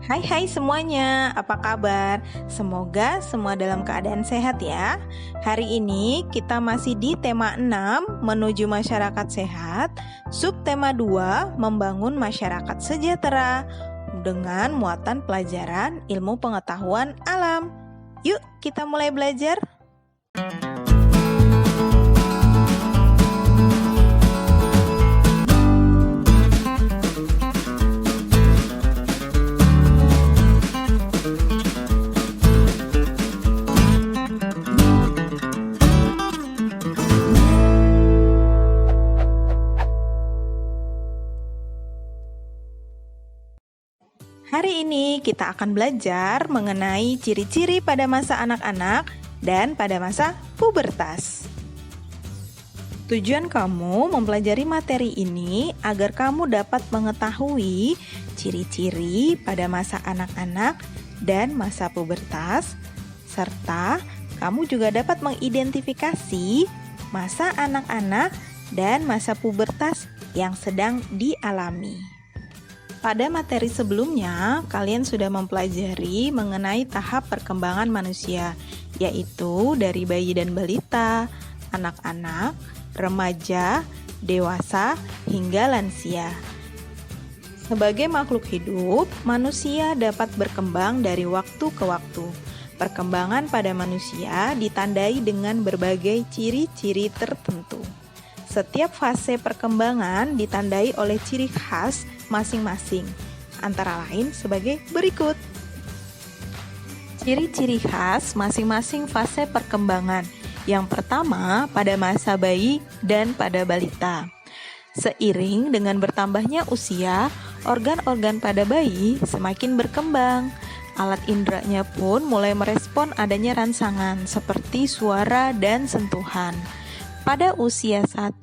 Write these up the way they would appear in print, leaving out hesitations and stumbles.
Hai hai semuanya, apa kabar? Semoga semua dalam keadaan sehat ya. Hari ini kita masih di tema 6, menuju masyarakat sehat. Subtema 2, membangun masyarakat sejahtera, dengan muatan pelajaran ilmu pengetahuan alam. Yuk kita mulai belajar. Hari ini kita akan belajar mengenai ciri-ciri pada masa anak-anak dan pada masa pubertas. Tujuan kamu mempelajari materi ini agar kamu dapat mengetahui ciri-ciri pada masa anak-anak dan masa pubertas, serta kamu juga dapat mengidentifikasi masa anak-anak dan masa pubertas yang sedang dialami. Pada materi sebelumnya, kalian sudah mempelajari mengenai tahap perkembangan manusia, yaitu dari bayi dan balita, anak-anak, remaja, dewasa, hingga lansia. Sebagai makhluk hidup, manusia dapat berkembang dari waktu ke waktu. Perkembangan pada manusia ditandai dengan berbagai ciri-ciri tertentu. Setiap fase perkembangan ditandai oleh ciri khas masing-masing, antara lain sebagai berikut. Ciri-ciri khas masing-masing fase perkembangan. Yang pertama, pada masa bayi dan pada balita. Seiring dengan bertambahnya usia, organ-organ pada bayi semakin berkembang. Alat inderanya pun mulai merespon adanya rangsangan seperti suara dan sentuhan. Pada usia 1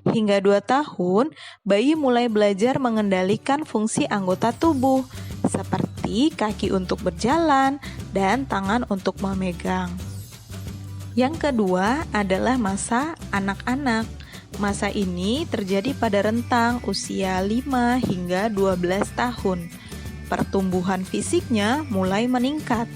hingga 2 tahun, bayi mulai belajar mengendalikan fungsi anggota tubuh, seperti kaki untuk berjalan dan tangan untuk memegang. Yang kedua adalah masa anak-anak. Masa ini terjadi pada rentang usia 5 hingga 12 tahun. Pertumbuhan fisiknya mulai meningkat.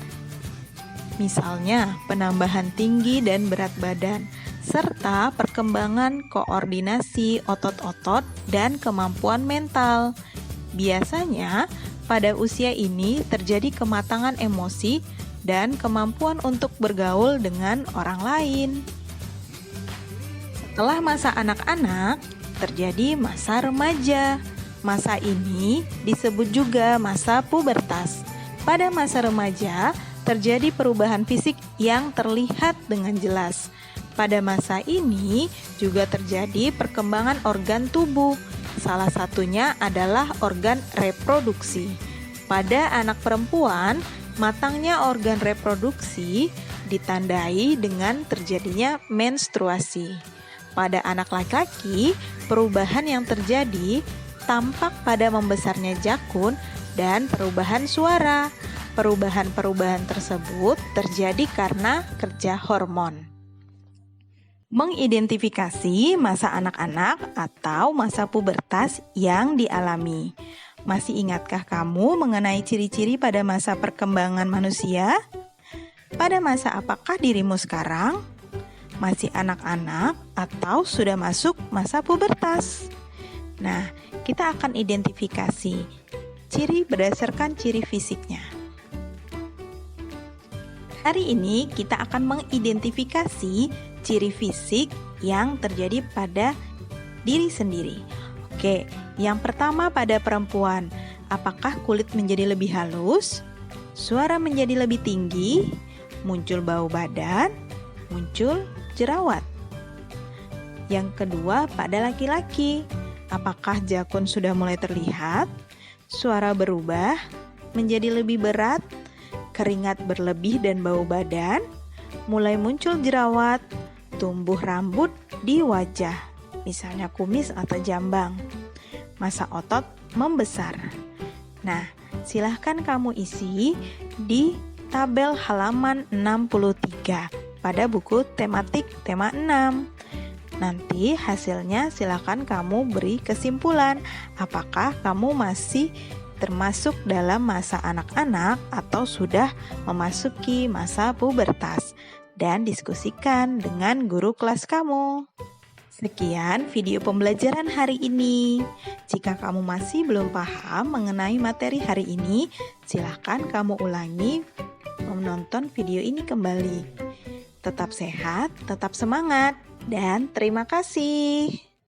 Misalnya, penambahan tinggi dan berat badan, serta perkembangan koordinasi otot-otot dan kemampuan mental. Biasanya, pada usia ini terjadi kematangan emosi dan kemampuan untuk bergaul dengan orang lain. Setelah masa anak-anak, terjadi masa remaja. Masa ini disebut juga masa pubertas. Pada masa remaja, terjadi perubahan fisik yang terlihat dengan jelas. Pada masa ini juga terjadi perkembangan organ tubuh. Salah satunya adalah organ reproduksi. Pada anak perempuan, matangnya organ reproduksi ditandai dengan terjadinya menstruasi. Pada anak laki-laki, perubahan yang terjadi tampak pada membesarnya jakun dan perubahan suara. Perubahan-perubahan tersebut terjadi karena kerja hormon. Mengidentifikasi masa anak-anak atau masa pubertas yang dialami. Masih ingatkah kamu mengenai ciri-ciri pada masa perkembangan manusia? Pada masa apakah dirimu sekarang? Masih anak-anak atau sudah masuk masa pubertas? Nah, kita akan identifikasi ciri berdasarkan ciri fisiknya. Hari ini kita akan mengidentifikasi ciri fisik yang terjadi pada diri sendiri. Oke, yang pertama pada perempuan, apakah kulit menjadi lebih halus, suara menjadi lebih tinggi, muncul bau badan, muncul jerawat. Yang kedua pada laki-laki, apakah jakun sudah mulai terlihat, suara berubah, menjadi lebih berat, keringat berlebih dan bau badan, mulai muncul jerawat, tumbuh rambut di wajah, misalnya kumis atau jambang. Masa otot membesar. Nah, silahkan kamu isi di tabel halaman 63 pada buku tematik tema 6. Nanti hasilnya silahkan kamu beri kesimpulan apakah kamu masih termasuk dalam masa anak-anak atau sudah memasuki masa pubertas, dan diskusikan dengan guru kelas kamu. Sekian video pembelajaran hari ini. Jika kamu masih belum paham mengenai materi hari ini, silakan kamu ulangi menonton video ini kembali. Tetap sehat, tetap semangat, dan terima kasih.